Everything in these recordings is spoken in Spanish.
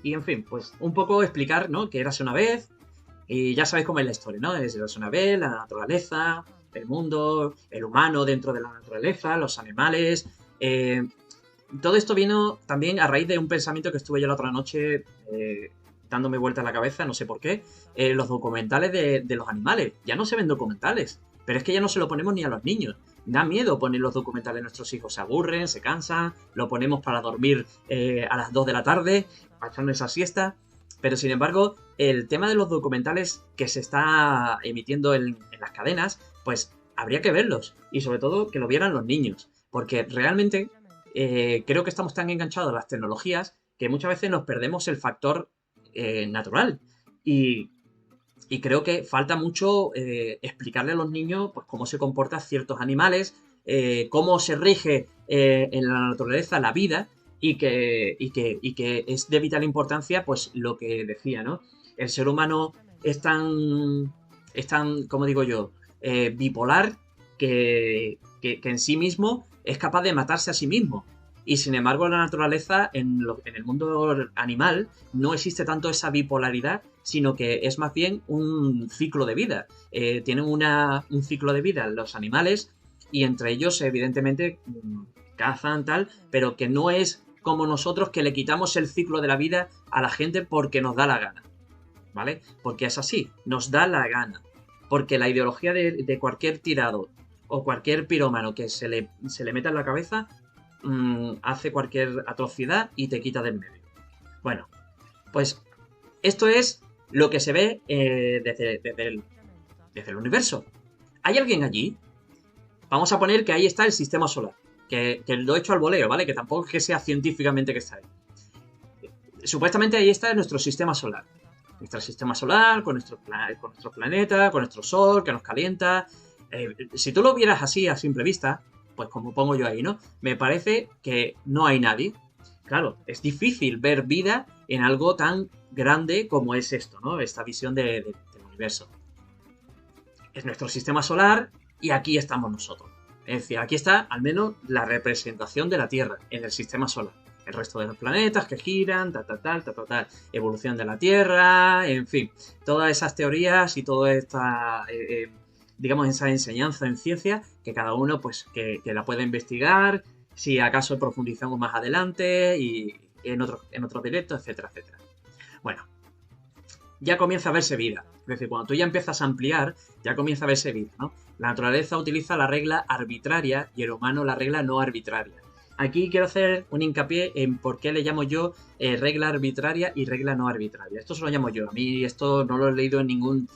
Y en fin, pues un poco explicar, ¿no? Que érase una vez, y ya sabéis cómo es la historia, ¿no? Érase una vez, la naturaleza, el mundo, el humano dentro de la naturaleza, los animales. Todo esto vino también a raíz de un pensamiento que estuve yo la otra noche dándome vuelta en la cabeza, no sé por qué. Los documentales de los animales. Ya no se ven documentales, pero es que ya no se lo ponemos ni a los niños. Da miedo poner los documentales a nuestros hijos. Se aburren, se cansan, lo ponemos para dormir a las 2 de la tarde, para echarnos esa siesta. Pero sin embargo, el tema de los documentales que se está emitiendo en las cadenas, pues habría que verlos. Y sobre todo que lo vieran los niños. Porque realmente creo que estamos tan enganchados a las tecnologías que muchas veces nos perdemos el factor natural. Y, y creo que falta mucho explicarle a los niños pues, cómo se comportan ciertos animales, cómo se rige en la naturaleza la vida y que es de vital importancia pues lo que decía, ¿no? El ser humano es tan como digo yo, bipolar que en sí mismo es capaz de matarse a sí mismo. Y sin embargo, en la naturaleza, en el mundo animal, no existe tanto esa bipolaridad, sino que es más bien un ciclo de vida. Tienen un ciclo de vida los animales y entre ellos, evidentemente, cazan tal, pero que no es como nosotros que le quitamos el ciclo de la vida a la gente porque nos da la gana. ¿Vale? Porque es así, nos da la gana. Porque la ideología de cualquier tirado o cualquier pirómano que se le meta en la cabeza hace cualquier atrocidad y te quita del medio. Bueno, pues esto es lo que se ve desde el universo. ¿Hay alguien allí? Vamos a poner que ahí está el sistema solar. Que lo he hecho al voleo, ¿vale? Que tampoco es que sea científicamente que está ahí. Supuestamente ahí está nuestro sistema solar. Nuestro sistema solar, con nuestro planeta, con nuestro sol, que nos calienta. Si tú lo vieras así a simple vista, pues como pongo yo ahí, ¿no? Me parece que no hay nadie. Claro, es difícil ver vida en algo tan grande como es esto, ¿no? Esta visión del universo. Es nuestro sistema solar y aquí estamos nosotros. Es decir, aquí está al menos la representación de la Tierra en el sistema solar. El resto de los planetas que giran, tal, evolución de la Tierra, en fin, todas esas teorías y toda esta, digamos, esa enseñanza en ciencia que cada uno, pues, que la pueda investigar, si acaso profundizamos más adelante y en otros directos, etcétera, etcétera. Bueno, ya comienza a verse vida. Es decir, cuando tú ya empiezas a ampliar, ya comienza a verse vida, ¿no? La naturaleza utiliza la regla arbitraria y el humano la regla no arbitraria. Aquí quiero hacer un hincapié en por qué le llamo yo regla arbitraria y regla no arbitraria. Esto se lo llamo yo. A mí esto no lo he leído en ningún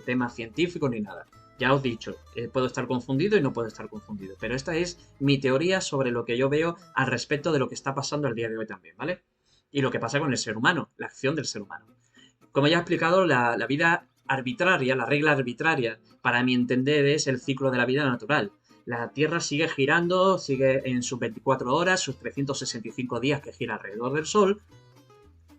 tema científico ni nada. Ya os he dicho, puedo estar confundido y no puedo estar confundido. Pero esta es mi teoría sobre lo que yo veo al respecto de lo que está pasando el día de hoy también, ¿vale? Y lo que pasa con el ser humano, la acción del ser humano. Como ya he explicado, la vida arbitraria, la regla arbitraria, para mi entender, es el ciclo de la vida natural. La Tierra sigue girando, sigue en sus 24 horas, sus 365 días que gira alrededor del Sol,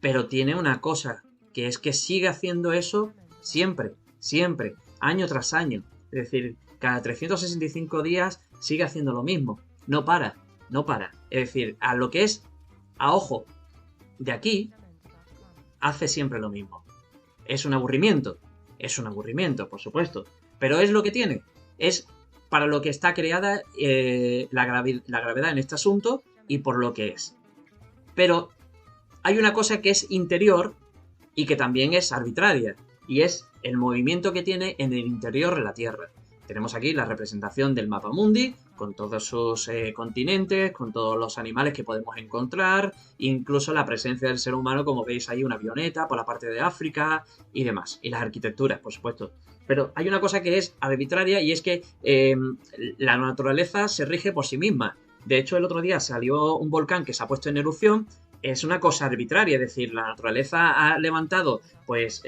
pero tiene una cosa, que es que sigue haciendo eso siempre, siempre, año tras año. Es decir, cada 365 días sigue haciendo lo mismo. No para, no para. Es decir, a lo que es a ojo de aquí, hace siempre lo mismo. ¿Es un aburrimiento? Es un aburrimiento, por supuesto. Pero es lo que tiene. Es para lo que está creada la gravedad en este asunto y por lo que es. Pero hay una cosa que es interior y que también es arbitraria. Y es el movimiento que tiene en el interior de la Tierra. Tenemos aquí la representación del mapa mundi, con todos sus continentes, con todos los animales que podemos encontrar, incluso la presencia del ser humano, como veis ahí, una avioneta por la parte de África y demás. Y las arquitecturas, por supuesto. Pero hay una cosa que es arbitraria y es que la naturaleza se rige por sí misma. De hecho, el otro día salió un volcán que se ha puesto en erupción. Es una cosa arbitraria, es decir, la naturaleza ha levantado pues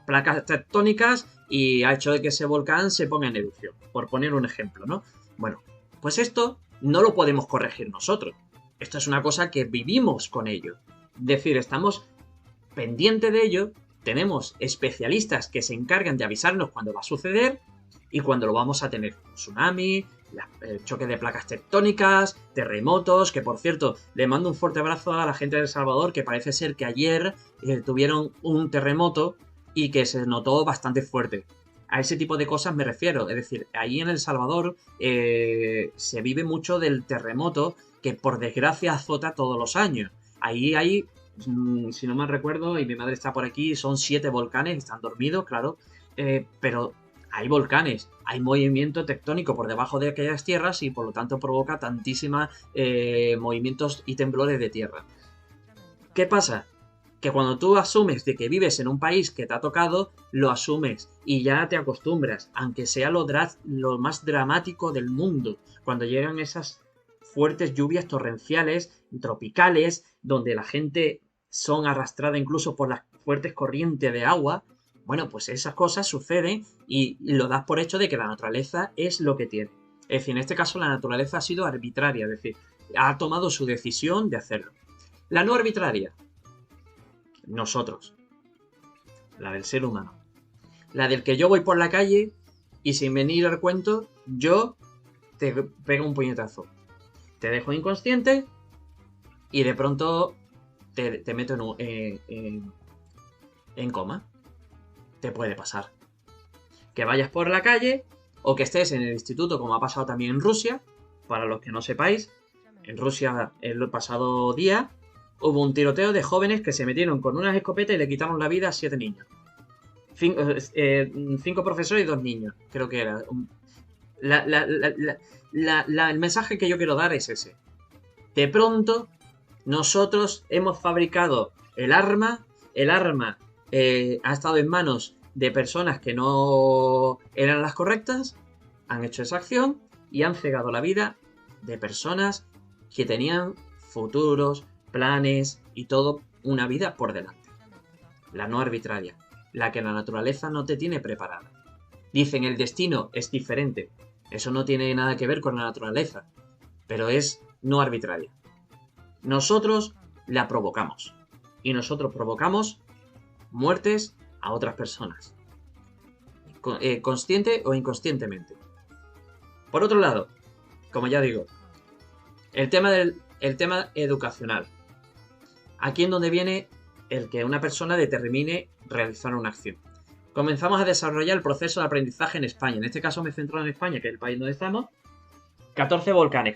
placas tectónicas y ha hecho de que ese volcán se ponga en erupción, por poner un ejemplo, ¿no? Bueno, pues esto no lo podemos corregir nosotros. Esto es una cosa que vivimos con ello. Es decir, estamos pendientes de ello, tenemos especialistas que se encargan de avisarnos cuando va a suceder y cuando lo vamos a tener. Un tsunami, el choque de placas tectónicas, terremotos, que por cierto, le mando un fuerte abrazo a la gente de El Salvador, que parece ser que ayer tuvieron un terremoto y que se notó bastante fuerte. A ese tipo de cosas me refiero, es decir, ahí en El Salvador se vive mucho del terremoto que por desgracia azota todos los años. Ahí hay, si no mal recuerdo, y mi madre está por aquí, son 7 volcanes, están dormidos, claro, pero hay volcanes, hay movimiento tectónico por debajo de aquellas tierras y por lo tanto provoca tantísimas movimientos y temblores de tierra. ¿Qué pasa? Que cuando tú asumes de que vives en un país que te ha tocado, lo asumes y ya te acostumbras, aunque sea lo más dramático del mundo, cuando llegan esas fuertes lluvias torrenciales, tropicales, donde la gente son arrastrada incluso por las fuertes corrientes de agua. Bueno, pues esas cosas suceden y lo das por hecho de que la naturaleza es lo que tiene. Es decir, en este caso la naturaleza ha sido arbitraria, es decir, ha tomado su decisión de hacerlo. La no arbitraria, nosotros, la del ser humano, la del que yo voy por la calle y sin venir al cuento, yo te pego un puñetazo, te dejo inconsciente y de pronto te meto en coma. Te puede pasar. Que vayas por la calle o que estés en el instituto, como ha pasado también en Rusia. Para los que no sepáis, en Rusia el pasado día hubo un tiroteo de jóvenes que se metieron con unas escopetas y le quitaron la vida a 7 niños. 5 profesores y 2 niños, creo que era. El mensaje que yo quiero dar es ese. De pronto, nosotros hemos fabricado el arma ha estado en manos de personas que no eran las correctas, han hecho esa acción y han cegado la vida de personas que tenían futuros, planes y todo, una vida por delante. La no arbitraria, la que la naturaleza no te tiene preparada. Dicen el destino es diferente, eso no tiene nada que ver con la naturaleza, pero es no arbitraria. Nosotros la provocamos y nosotros provocamos muertes a otras personas, consciente o inconscientemente. Por otro lado, como ya digo, el tema educacional. Aquí es donde viene el que una persona determine realizar una acción. Comenzamos a desarrollar el proceso de aprendizaje en España. En este caso me centro en España, que es el país donde estamos. 14 volcanes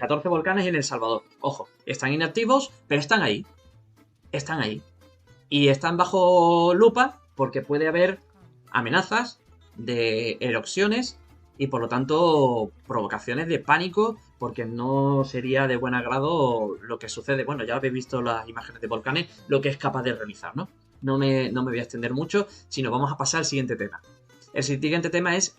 en El Salvador. Ojo, están inactivos, pero están ahí. Están ahí. Y están bajo lupa porque puede haber amenazas de erupciones y por lo tanto provocaciones de pánico porque no sería de buen agrado lo que sucede. Bueno, ya habéis visto las imágenes de volcanes, lo que es capaz de realizar, ¿no? No me voy a extender mucho, sino vamos a pasar al siguiente tema. El siguiente tema es,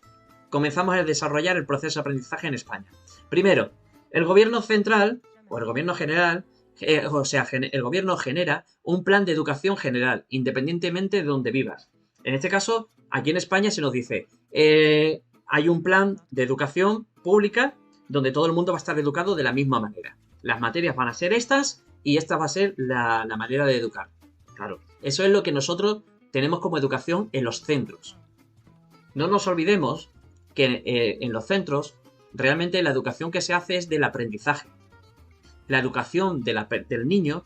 comenzamos a desarrollar el proceso de aprendizaje en España. Primero, el gobierno central, o el gobierno general, el gobierno genera un plan de educación general, independientemente de donde vivas. En este caso, aquí en España se nos dice, hay un plan de educación pública donde todo el mundo va a estar educado de la misma manera. Las materias van a ser estas y esta va a ser la manera de educar. Claro, eso es lo que nosotros tenemos como educación en los centros. No nos olvidemos que en los centros realmente la educación que se hace es del aprendizaje. La educación del niño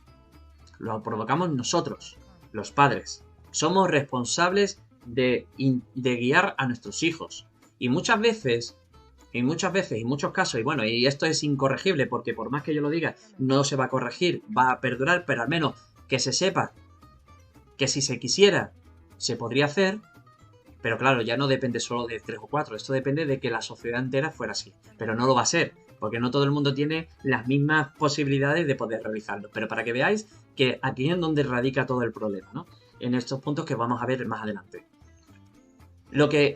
lo provocamos nosotros, los padres. Somos responsables de guiar a nuestros hijos. Y muchas veces, y muchos casos, y bueno, y esto es incorregible porque por más que yo lo diga, no se va a corregir, va a perdurar, pero al menos que se sepa que si se quisiera, se podría hacer, pero claro, ya no depende solo de 3 o 4, esto depende de que la sociedad entera fuera así, pero no lo va a ser, porque no todo el mundo tiene las mismas posibilidades de poder realizarlo, pero para que veáis que aquí es donde radica todo el problema, ¿no? En estos puntos que vamos a ver más adelante. Lo que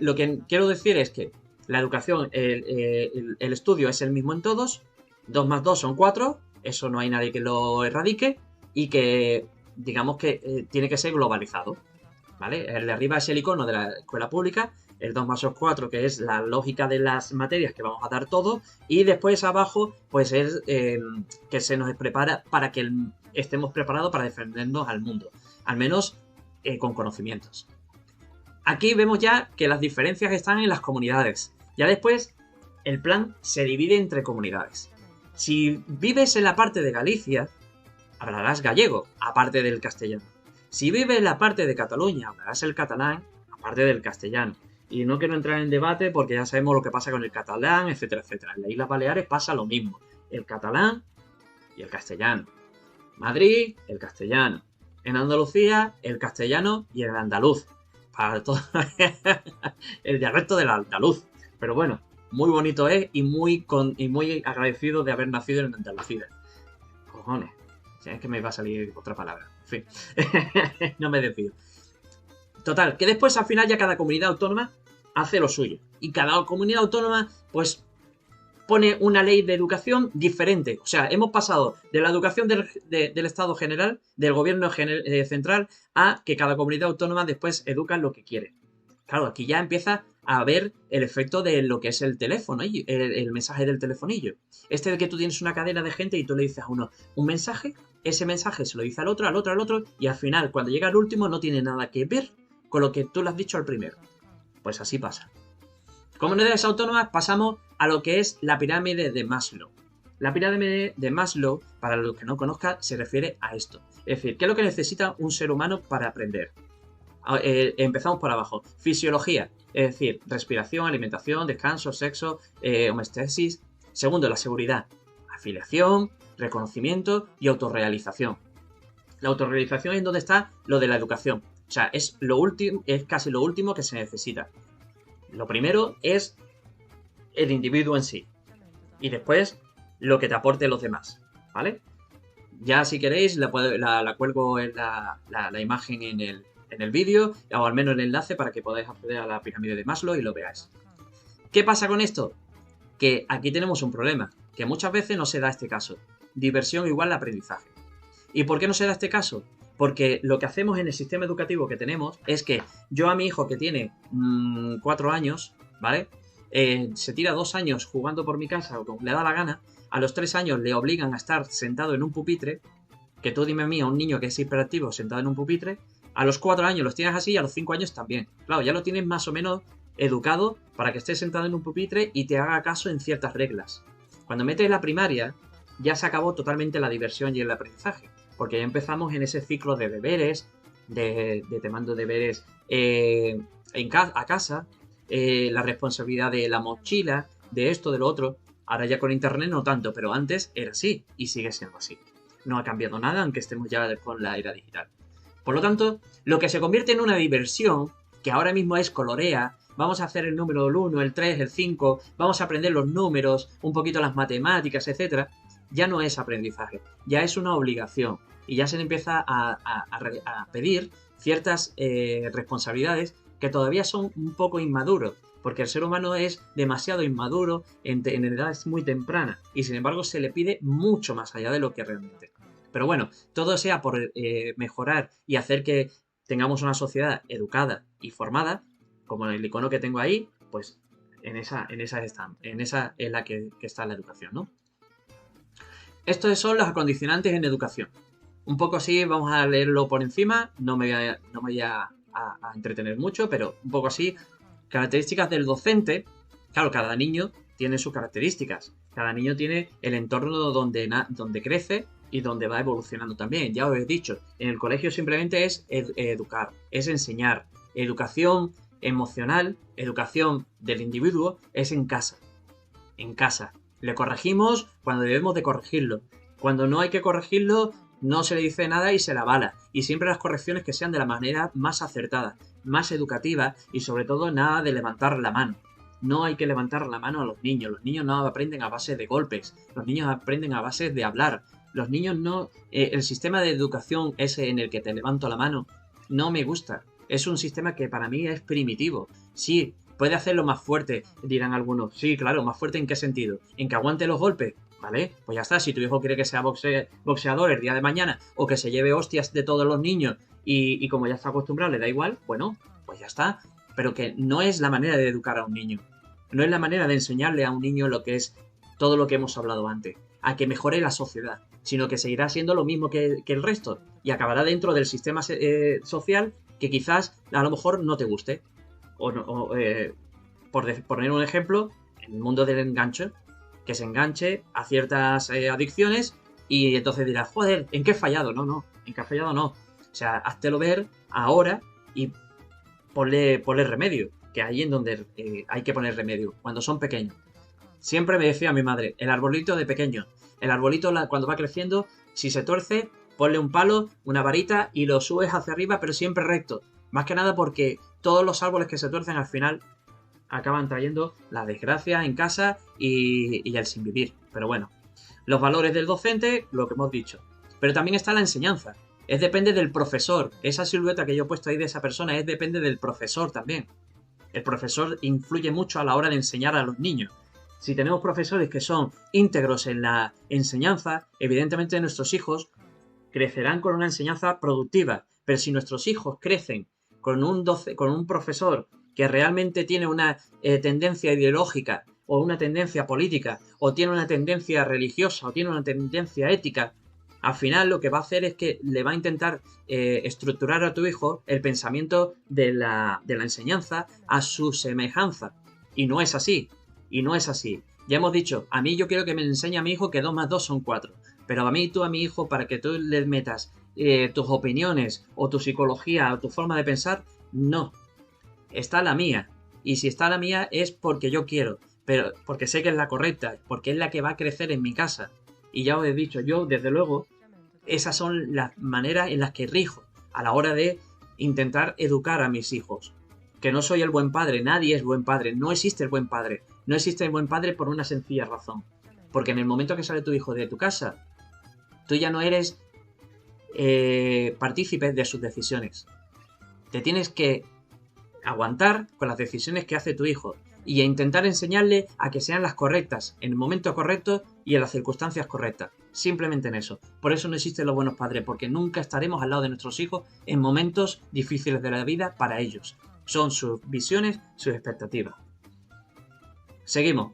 quiero decir es que la educación, el estudio es el mismo en todos, 2 más 2 son 4, eso no hay nadie que lo erradique, y que digamos que tiene que ser globalizado, ¿vale? El de arriba es el icono de la escuela pública, el 2 más 2 4, que es la lógica de las materias que vamos a dar todo, y después abajo, pues es que se nos prepara para que estemos preparados para defendernos al mundo, al menos con conocimientos. Aquí vemos ya que las diferencias están en las comunidades. Ya después, el plan se divide entre comunidades. Si vives en la parte de Galicia, hablarás gallego, aparte del castellano. Si vives en la parte de Cataluña, hablarás el catalán, aparte del castellano. Y no quiero entrar en debate porque ya sabemos lo que pasa con el catalán, etcétera, etcétera. En las Islas Baleares pasa lo mismo. El catalán y el castellano. Madrid, el castellano. En Andalucía, el castellano y el andaluz. Para todo el dialecto del andaluz. Pero bueno, muy bonito es y muy agradecido de haber nacido en Andalucía. Cojones. Es que me va a salir otra palabra. En fin. No me desvío. Total, que después al final ya cada comunidad autónoma hace lo suyo. Y cada comunidad autónoma, pues, pone una ley de educación diferente. O sea, hemos pasado de la educación del Estado general, del gobierno central, a que cada comunidad autónoma después educa lo que quiere. Claro, aquí ya empieza a ver el efecto de lo que es el teléfono, el mensaje del telefonillo. Este de que tú tienes una cadena de gente y tú le dices a uno un mensaje, ese mensaje se lo dice al otro, al otro, al otro, y al final, cuando llega al último, no tiene nada que ver con lo que tú le has dicho al primero. Pues así pasa. Comunidades autónomas pasamos a lo que es la pirámide de Maslow. La pirámide de Maslow, para los que no conozcan, se refiere a esto. Es decir, ¿qué es lo que necesita un ser humano para aprender? Empezamos por abajo. Fisiología, es decir, respiración, alimentación, descanso, sexo, homeostasis. Segundo, la seguridad, afiliación, reconocimiento y autorrealización. La autorrealización es donde está lo de la educación. O sea, es casi lo último que se necesita. Lo primero es el individuo en sí. Y después lo que te aporte los demás. ¿Vale? Ya si queréis la cuelgo en la imagen en el vídeo, o al menos el enlace para que podáis acceder a la pirámide de Maslow y lo veáis. ¿Qué pasa con esto? Que aquí tenemos un problema, que muchas veces no se da este caso. Diversión igual a aprendizaje. ¿Y por qué no se da este caso? Porque lo que hacemos en el sistema educativo que tenemos es que yo a mi hijo que tiene 4 años, ¿vale? Se tira 2 años jugando por mi casa o como le da la gana, a los 3 años le obligan a estar sentado en un pupitre, que tú dime a mí, a un niño que es hiperactivo sentado en un pupitre, a los 4 años los tienes así y a los 5 años también. Claro, ya lo tienes más o menos educado para que esté sentado en un pupitre y te haga caso en ciertas reglas. Cuando metes la primaria, ya se acabó totalmente la diversión y el aprendizaje, porque ya empezamos en ese ciclo de deberes, de te mando deberes a casa, la responsabilidad de la mochila, de esto, de lo otro. Ahora ya con internet no tanto, pero antes era así y sigue siendo así. No ha cambiado nada, aunque estemos ya con la era digital. Por lo tanto, lo que se convierte en una diversión, que ahora mismo es colorea, vamos a hacer el número del 1, el 3, el 5, vamos a aprender los números, un poquito las matemáticas, etc., ya no es aprendizaje, ya es una obligación. Y ya se le empieza a pedir ciertas responsabilidades que todavía son un poco inmaduros, porque el ser humano es demasiado inmaduro en edades muy tempranas, y sin embargo se le pide mucho más allá de lo que realmente. Pero bueno, todo sea por mejorar y hacer que tengamos una sociedad educada y formada, como en el icono que tengo ahí, pues en esa es la que está la educación, ¿no? Estos son los acondicionantes en educación. Un poco así, vamos a leerlo por encima, no me voy a entretener mucho, pero un poco así. Características del docente. Claro, cada niño tiene sus características. Cada niño tiene el entorno donde crece y donde va evolucionando también. Ya os he dicho, en el colegio simplemente es educar, es enseñar. Educación emocional, educación del individuo, es en casa. En casa. Le corregimos cuando debemos de corregirlo. Cuando no hay que corregirlo, no se le dice nada y se la avala. Y siempre las correcciones que sean de la manera más acertada, más educativa y sobre todo nada de levantar la mano. No hay que levantar la mano a los niños. Los niños no aprenden a base de golpes. Los niños aprenden a base de hablar. Los niños no... el sistema de educación ese en el que te levanto la mano no me gusta. Es un sistema que para mí es primitivo. Sí, puede hacerlo más fuerte, dirán algunos. Sí, claro, ¿más fuerte en qué sentido? ¿En que aguante los golpes? ¿Vale? Pues ya está, si tu hijo quiere que sea boxeador el día de mañana o que se lleve hostias de todos los niños y como ya está acostumbrado le da igual, bueno, pues ya está. Pero que no es la manera de educar a un niño. No es la manera de enseñarle a un niño lo que es todo lo que hemos hablado antes. A que mejore la sociedad, sino que seguirá siendo lo mismo que el resto y acabará dentro del sistema social que quizás a lo mejor no te guste. Por poner un ejemplo, el mundo del enganche, que se enganche a ciertas adicciones y entonces dirás, joder, ¿en qué he fallado? No, no, ¿en qué he fallado? No. O sea, háztelo ver ahora y ponle remedio, que ahí en donde hay que poner remedio, cuando son pequeños. Siempre me decía mi madre, el arbolito de pequeño, el arbolito cuando va creciendo, si se tuerce, ponle un palo, una varita y lo subes hacia arriba, pero siempre recto. Más que nada porque todos los árboles que se tuercen al final acaban trayendo la desgracia en casa y el sin vivir. Pero bueno, los valores del docente, lo que hemos dicho. Pero también está la enseñanza. Es depende del profesor. Esa silueta que yo he puesto ahí de esa persona es depende del profesor también. El profesor influye mucho a la hora de enseñar a los niños. Si tenemos profesores que son íntegros en la enseñanza, evidentemente nuestros hijos crecerán con una enseñanza productiva. Pero si nuestros hijos crecen con un profesor que realmente tiene una tendencia ideológica o una tendencia política o tiene una tendencia religiosa o tiene una tendencia ética, al final lo que va a hacer es que le va a intentar estructurar a tu hijo el pensamiento de la enseñanza a su semejanza. Y no es así. Y no es así. Ya hemos dicho, a mí yo quiero que me enseñe a mi hijo que 2 más 2 son 4. Pero a mi hijo, para que tú le metas tus opiniones o tu psicología o tu forma de pensar, no. Está la mía. Y si está la mía es porque yo quiero. Pero porque sé que es la correcta. Porque es la que va a crecer en mi casa. Y ya os he dicho, yo desde luego, esas son las maneras en las que rijo a la hora de intentar educar a mis hijos. Que no soy el buen padre, nadie es buen padre, no existe el buen padre. No existe el buen padre por una sencilla razón. Porque en el momento que sale tu hijo de tu casa, tú ya no eres partícipe de sus decisiones. Te tienes que aguantar con las decisiones que hace tu hijo y a intentar enseñarle a que sean las correctas, en el momento correcto y en las circunstancias correctas. Simplemente en eso. Por eso no existen los buenos padres, porque nunca estaremos al lado de nuestros hijos en momentos difíciles de la vida para ellos. Son sus visiones, sus expectativas. Seguimos.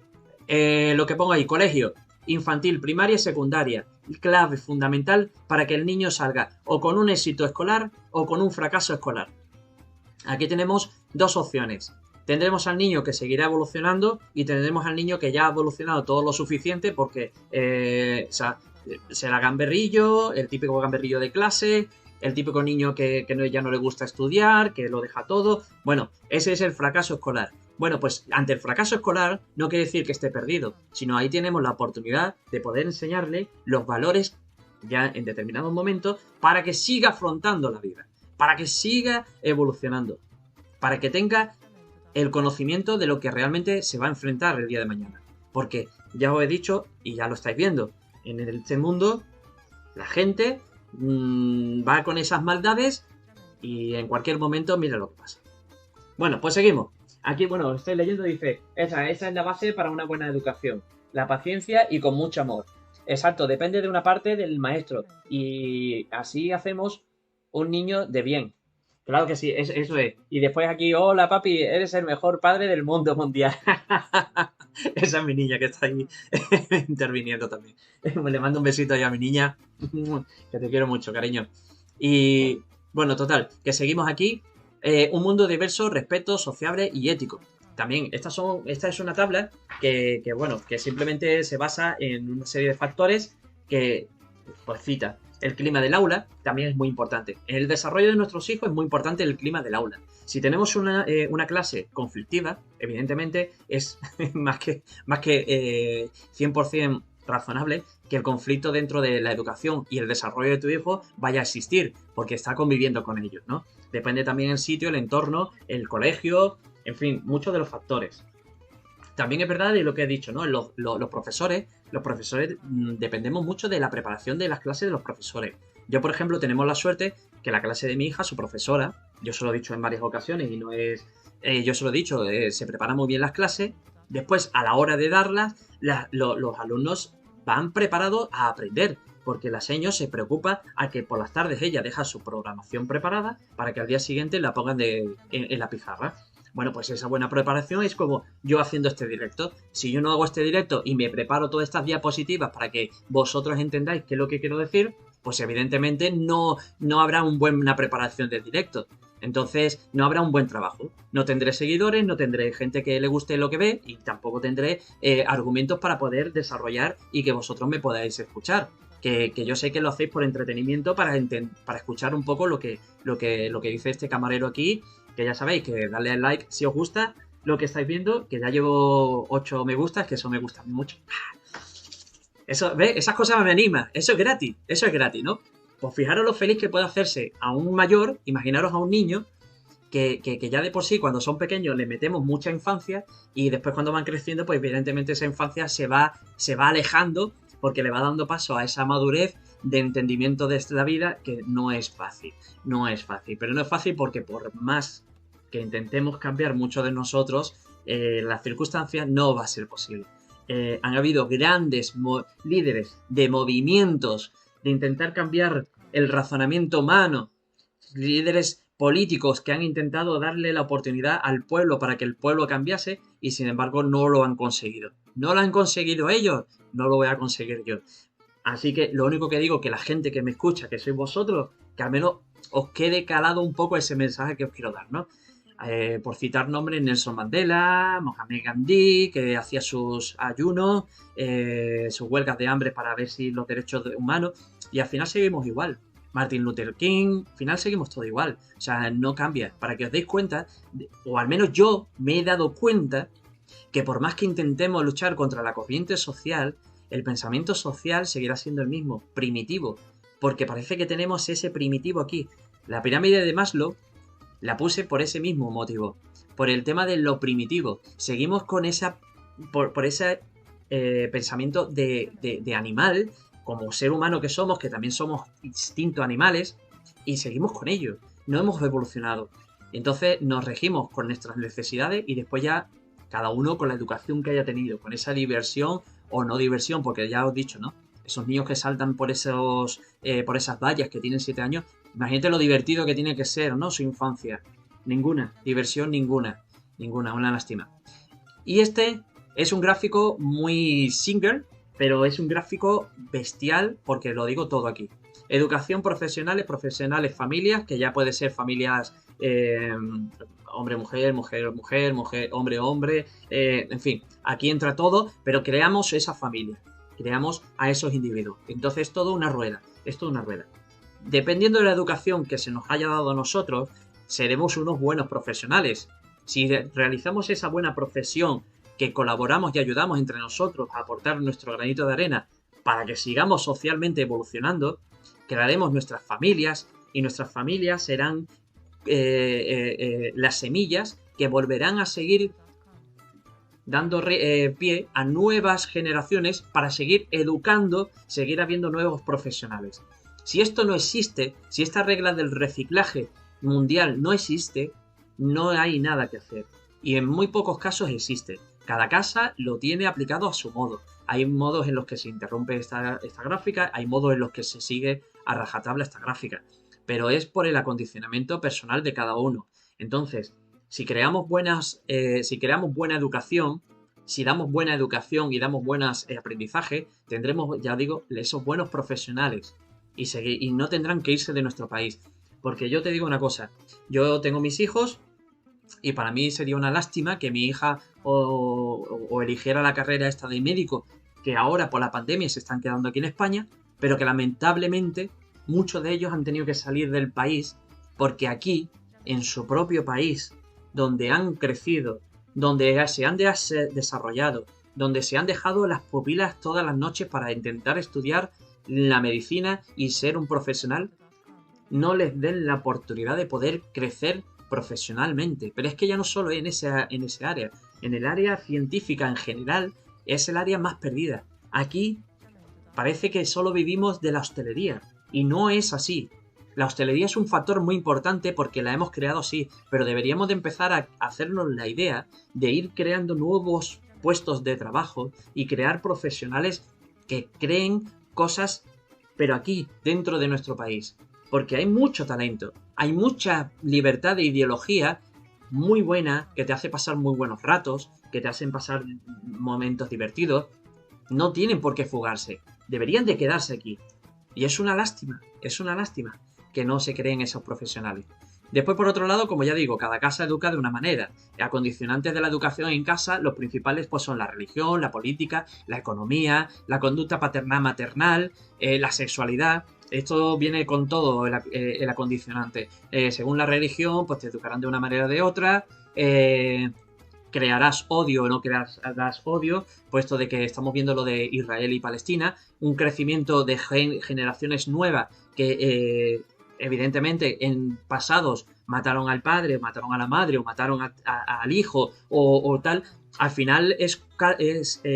Lo que pongo ahí, colegio, infantil, primaria y secundaria. Clave fundamental para que el niño salga o con un éxito escolar o con un fracaso escolar. Aquí tenemos dos opciones. Tendremos al niño que seguirá evolucionando y tendremos al niño que ya ha evolucionado todo lo suficiente porque será gamberrillo, el típico gamberrillo de clase, el típico niño que ya no le gusta estudiar, que lo deja todo. Bueno, ese es el fracaso escolar. Bueno, pues ante el fracaso escolar no quiere decir que esté perdido, sino ahí tenemos la oportunidad de poder enseñarle los valores ya en determinados momentos para que siga afrontando la vida, para que siga evolucionando, para que tenga el conocimiento de lo que realmente se va a enfrentar el día de mañana. Porque ya os he dicho, y ya lo estáis viendo, en este mundo la gente va con esas maldades y en cualquier momento mira lo que pasa. Bueno, pues seguimos. Aquí, bueno, estoy leyendo, dice, esa es la base para una buena educación. La paciencia y con mucho amor. Exacto, depende de una parte del maestro. Y así hacemos un niño de bien. Claro que sí, eso es. Y después aquí, hola papi, eres el mejor padre del mundo mundial. Esa es mi niña que está ahí interviniendo también. Le mando un besito ahí a mi niña, que te quiero mucho, cariño. Y bueno, total, que seguimos aquí. Un mundo diverso, respeto, sociable y ético. También, esta es una tabla que simplemente se basa en una serie de factores que, pues cita, el clima del aula también es muy importante. En el desarrollo de nuestros hijos es muy importante el clima del aula. Si tenemos una clase conflictiva, evidentemente es más que 100% razonable que el conflicto dentro de la educación y el desarrollo de tu hijo vaya a existir, porque está conviviendo con ellos, ¿no? Depende también el sitio, el entorno, el colegio, en fin, muchos de los factores. También es verdad de lo que he dicho, ¿no? Los profesores dependemos mucho de la preparación de las clases de los profesores. Yo, por ejemplo, tenemos la suerte que la clase de mi hija, su profesora, yo se lo he dicho en varias ocasiones y no es... yo se lo he dicho, se prepara muy bien las clases. Después, a la hora de darlas, los alumnos van preparados a aprender, porque la seño se preocupa a que por las tardes ella deja su programación preparada para que al día siguiente la pongan en la pizarra. Bueno, pues esa buena preparación es como yo haciendo este directo. Si yo no hago este directo y me preparo todas estas diapositivas para que vosotros entendáis qué es lo que quiero decir, pues evidentemente no habrá una buena preparación del directo. Entonces no habrá un buen trabajo. No tendré seguidores, no tendré gente que le guste lo que ve y tampoco tendré argumentos para poder desarrollar y que vosotros me podáis escuchar. Que yo sé que lo hacéis por entretenimiento para escuchar un poco lo que dice este camarero aquí, que ya sabéis, que darle al like si os gusta lo que estáis viendo, que ya llevo 8 me gustas, que eso me gusta mucho. Eso, ¿ves? Esas cosas me animan. Eso es gratis, ¿no? Pues fijaros lo feliz que puede hacerse a un mayor, imaginaros a un niño, que ya de por sí cuando son pequeños le metemos mucha infancia y después cuando van creciendo, pues evidentemente esa infancia se va alejando porque le va dando paso a esa madurez de entendimiento de la vida que no es fácil. No es fácil, pero no es fácil porque por más que intentemos cambiar mucho de nosotros, las circunstancias no va a ser posible. Han habido grandes líderes de movimientos de intentar cambiar el razonamiento humano, líderes políticos que han intentado darle la oportunidad al pueblo para que el pueblo cambiase y sin embargo no lo han conseguido. No lo han conseguido ellos, no lo voy a conseguir yo. Así que lo único que digo que la gente que me escucha, que sois vosotros, que al menos os quede calado un poco ese mensaje que os quiero dar, ¿no? Por citar nombres, Nelson Mandela, Mohamed Gandhi, que hacía sus ayunos, sus huelgas de hambre para ver si los derechos humanos, y al final seguimos igual. Martin Luther King, al final seguimos todo igual. O sea, no cambia. Para que os deis cuenta, o al menos yo me he dado cuenta, que por más que intentemos luchar contra la corriente social, el pensamiento social seguirá siendo el mismo, primitivo. Porque parece que tenemos ese primitivo aquí. La pirámide de Maslow la puse por ese mismo motivo, por el tema de lo primitivo. Seguimos con por ese pensamiento de animal, como ser humano que somos, que también somos instinto animales, y seguimos con ello. No hemos evolucionado. Entonces nos regimos con nuestras necesidades y después ya cada uno con la educación que haya tenido, con esa diversión o no diversión, porque ya os he dicho, ¿no? Esos niños que saltan por esas vallas que tienen 7 años, imagínate lo divertido que tiene que ser, ¿no? Su infancia. Ninguna, diversión ninguna, una lástima. Y este es un gráfico muy single, pero es un gráfico bestial porque lo digo todo aquí. Educación profesionales, familias, que ya puede ser familias hombre, mujer, mujer, mujer, mujer, hombre, hombre, en fin, aquí entra todo, pero creamos esa familia, creamos a esos individuos. Entonces es todo una rueda, es toda una rueda. Dependiendo de la educación que se nos haya dado a nosotros, seremos unos buenos profesionales. Si realizamos esa buena profesión, que colaboramos y ayudamos entre nosotros a aportar nuestro granito de arena para que sigamos socialmente evolucionando, crearemos nuestras familias y nuestras familias serán las semillas que volverán a seguir dando pie a nuevas generaciones para seguir educando, seguir habiendo nuevos profesionales. Si esto no existe, si esta regla del reciclaje mundial no existe, no hay nada que hacer. Y en muy pocos casos existe. Cada casa lo tiene aplicado a su modo. Hay modos en los que se interrumpe esta gráfica, hay modos en los que se sigue a rajatabla esta gráfica. Pero es por el acondicionamiento personal de cada uno. Entonces, si creamos buena educación, si damos buena educación y damos buenos aprendizaje, tendremos, ya digo, esos buenos profesionales y no tendrán que irse de nuestro país. Porque yo te digo una cosa, yo tengo mis hijos y para mí sería una lástima que mi hija o eligiera la carrera esta de médico, que ahora por la pandemia se están quedando aquí en España, pero que lamentablemente muchos de ellos han tenido que salir del país porque en su propio país, donde han crecido, donde se han desarrollado, donde se han dejado las pupilas todas las noches para intentar estudiar la medicina y ser un profesional, no les den la oportunidad de poder crecer profesionalmente. Pero es que ya no solo en ese área, en el área científica en general es el área más perdida. Aquí parece que solo vivimos de la hostelería y no es así. La hostelería es un factor muy importante porque la hemos creado así, pero deberíamos de empezar a hacernos la idea de ir creando nuevos puestos de trabajo y crear profesionales que creen cosas, pero aquí, dentro de nuestro país. Porque hay mucho talento, hay mucha libertad de ideología muy buena que te hace pasar muy buenos ratos, que te hacen pasar momentos divertidos. No tienen por qué fugarse, deberían de quedarse aquí. Y es una lástima que no se creen esos profesionales. Después, por otro lado, como ya digo, cada casa educa de una manera. Acondicionantes de la educación en casa, los principales pues son la religión, la política, la economía, la conducta paternal-maternal, la sexualidad. Esto viene con todo el acondicionante. Según la religión, pues te educarán de una manera o de otra. Crearás odio o no crearás odio, puesto de que estamos viendo lo de Israel y Palestina, un crecimiento de generaciones nuevas que evidentemente en pasados mataron al padre, mataron a la madre o mataron al hijo o tal, al final es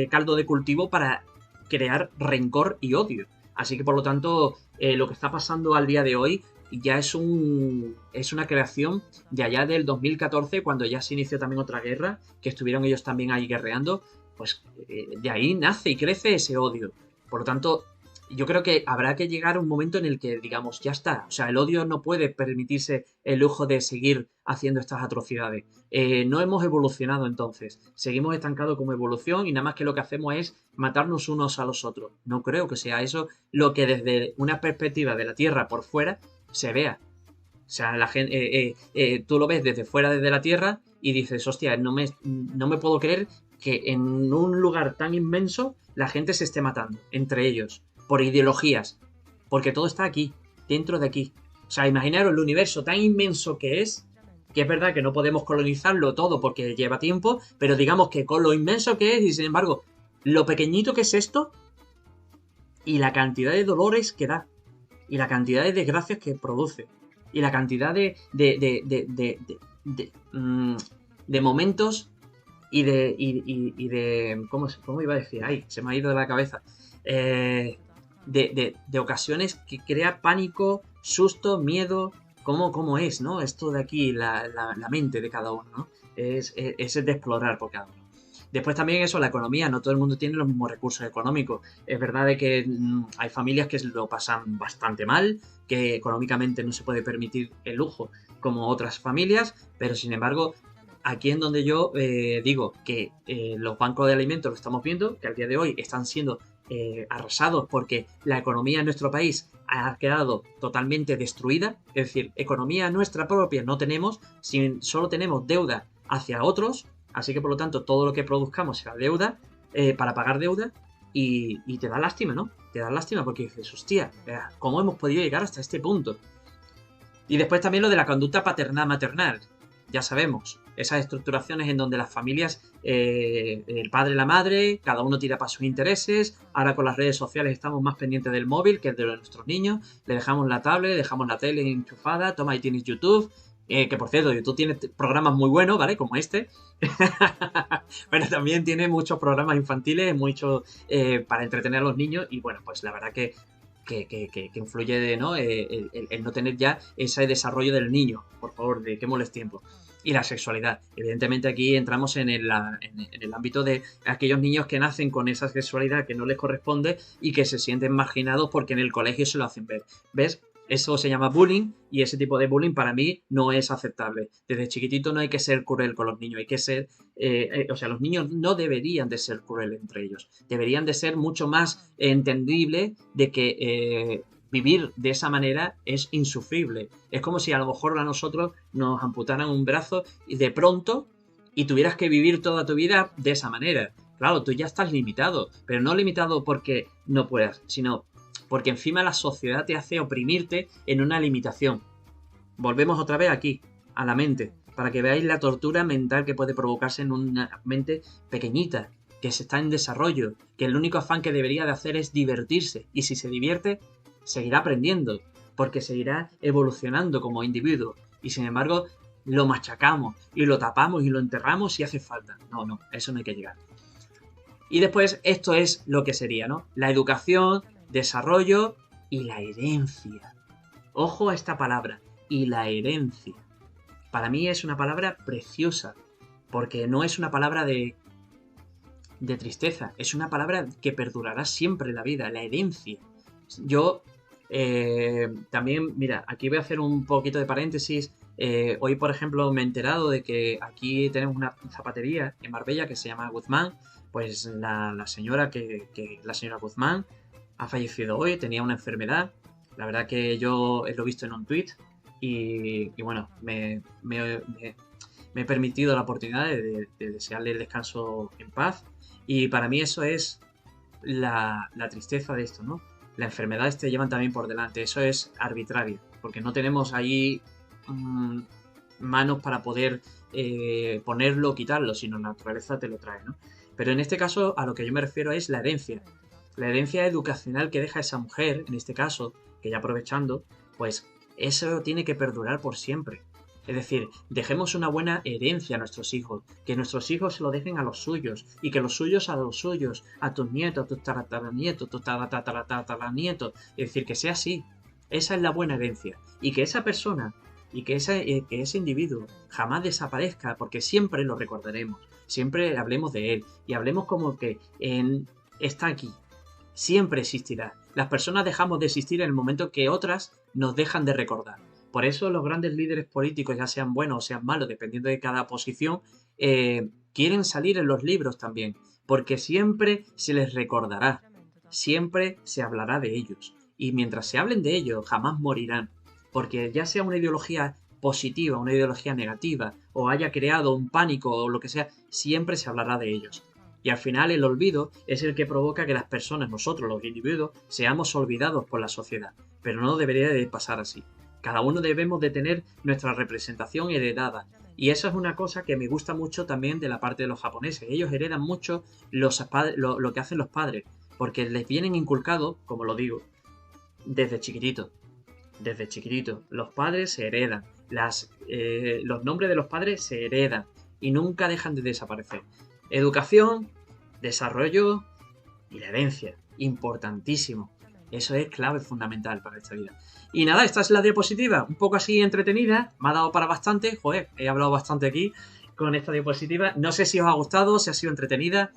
caldo de cultivo para crear rencor y odio. Así que por lo tanto, lo que está pasando al día de hoy ya es una creación de allá del 2014, cuando ya se inició también otra guerra, que estuvieron ellos también ahí guerreando, pues de ahí nace y crece ese odio. Por lo tanto, yo creo que habrá que llegar a un momento en el que digamos, ya está, o sea, el odio no puede permitirse el lujo de seguir haciendo estas atrocidades. No hemos evolucionado entonces, seguimos estancados como evolución y nada más que lo que hacemos es matarnos unos a los otros. No creo que sea eso lo que desde una perspectiva de la Tierra por fuera se vea. O sea, la gente, tú lo ves desde fuera, desde la Tierra, y dices, hostia, no me puedo creer que en un lugar tan inmenso la gente se esté matando entre ellos, por ideologías, porque todo está aquí, dentro de aquí. O sea, imaginaros el universo tan inmenso que es verdad que no podemos colonizarlo todo porque lleva tiempo, pero digamos que con lo inmenso que es, y sin embargo, lo pequeñito que es esto, y la cantidad de dolores que da, y la cantidad de desgracias que produce, y la cantidad de momentos y de ¿cómo iba a decir? Ay, se me ha ido de la cabeza. De ocasiones que crea pánico, susto, miedo. ¿Cómo es, ¿no? Esto de aquí, la mente de cada uno, ¿no? Es el de explorar por cada uno. Después también eso, la economía, no todo el mundo tiene los mismos recursos económicos. Es verdad de que hay familias que lo pasan bastante mal, que económicamente no se puede permitir el lujo como otras familias, pero sin embargo, aquí en donde yo digo que los bancos de alimentos lo estamos viendo, que al día de hoy están siendo arrasados porque la economía en nuestro país ha quedado totalmente destruida, es decir, economía nuestra propia no tenemos, solo tenemos deuda hacia otros. Así que por lo tanto todo lo que produzcamos será deuda para pagar deuda y te da lástima, ¿no? Te da lástima porque dices, hostia, ¿cómo hemos podido llegar hasta este punto? Y después también lo de la conducta paternal-maternal. Ya sabemos, esas estructuraciones en donde las familias, el padre y la madre, cada uno tira para sus intereses. Ahora con las redes sociales estamos más pendientes del móvil que de nuestros niños. Le dejamos la tablet, le dejamos la tele enchufada, toma ahí tienes YouTube. Que por cierto, YouTube tiene programas muy buenos, ¿vale? Como este. Pero también tiene muchos programas infantiles, muchos para entretener a los niños. Y bueno, pues la verdad que influye ¿no? El no tener ya ese desarrollo del niño. Por favor, dediquémosles tiempo. Y la sexualidad. Evidentemente aquí entramos en el ámbito de aquellos niños que nacen con esa sexualidad que no les corresponde y que se sienten marginados porque en el colegio se lo hacen ver. ¿Ves? Eso se llama bullying y ese tipo de bullying para mí no es aceptable. Desde chiquitito no hay que ser cruel con los niños, hay que ser... o sea, los niños no deberían de ser crueles entre ellos. Deberían de ser mucho más entendible de que vivir de esa manera es insufrible. Es como si a lo mejor a nosotros nos amputaran un brazo y de pronto y tuvieras que vivir toda tu vida de esa manera. Claro, tú ya estás limitado, pero no limitado porque no puedas, sino porque encima la sociedad te hace oprimirte en una limitación. Volvemos otra vez aquí, a la mente, para que veáis la tortura mental que puede provocarse en una mente pequeñita, que se está en desarrollo, que el único afán que debería de hacer es divertirse, y si se divierte, seguirá aprendiendo, porque seguirá evolucionando como individuo, y sin embargo, lo machacamos, y lo tapamos, y lo enterramos si hace falta. No, eso no hay que llegar. Y después, esto es lo que sería, ¿no? La educación, desarrollo y la herencia. Ojo a esta palabra, y la herencia. Para mí es una palabra preciosa, porque no es una palabra de tristeza, es una palabra que perdurará siempre en la vida, la herencia. Yo también, mira, aquí voy a hacer un poquito de paréntesis. Hoy, por ejemplo, me he enterado de que aquí tenemos una zapatería en Marbella que se llama Guzmán. Pues la señora la señora Guzmán ha fallecido hoy, tenía una enfermedad. La verdad que yo lo he visto en un tuit y bueno, me he permitido la oportunidad de desearle el descanso en paz. Y para mí eso es la tristeza de esto, ¿no? Las enfermedades te llevan también por delante, eso es arbitrario, porque no tenemos ahí mm, manos para poder ponerlo o quitarlo, sino la naturaleza te lo trae, ¿no? Pero en este caso a lo que yo me refiero es la herencia educacional que deja esa mujer, en este caso, que ya aprovechando, pues eso tiene que perdurar por siempre. Es decir, dejemos una buena herencia a nuestros hijos, que nuestros hijos se lo dejen a los suyos, y que los suyos a los suyos, a tus nietos, a tus tataranietos, tus tataranietos. Es decir, que sea así. Esa es la buena herencia. Y que esa persona y que ese individuo jamás desaparezca, porque siempre lo recordaremos. Siempre hablemos de él y hablemos como que está aquí. Siempre existirá. Las personas dejamos de existir en el momento que otras nos dejan de recordar. Por eso los grandes líderes políticos, ya sean buenos o sean malos, dependiendo de cada posición, quieren salir en los libros también, porque siempre se les recordará, siempre se hablará de ellos. Y mientras se hablen de ellos, jamás morirán, porque ya sea una ideología positiva, una ideología negativa, o haya creado un pánico o lo que sea, siempre se hablará de ellos. Y al final el olvido es el que provoca que las personas, nosotros los individuos, seamos olvidados por la sociedad. Pero no debería de pasar así. Cada uno debemos de tener nuestra representación heredada. Y eso es una cosa que me gusta mucho también de la parte de los japoneses. Ellos heredan mucho lo que hacen los padres, porque les vienen inculcados, como lo digo, desde chiquitito. Desde chiquitito. Los padres se heredan. Los nombres de los padres se heredan. Y nunca dejan de desaparecer. Educación, desarrollo y la herencia. Importantísimo. Eso es clave fundamental para esta vida. Y nada, esta es la diapositiva. Un poco así entretenida. Me ha dado para bastante. Joder, he hablado bastante aquí con esta diapositiva. No sé si os ha gustado, si ha sido entretenida.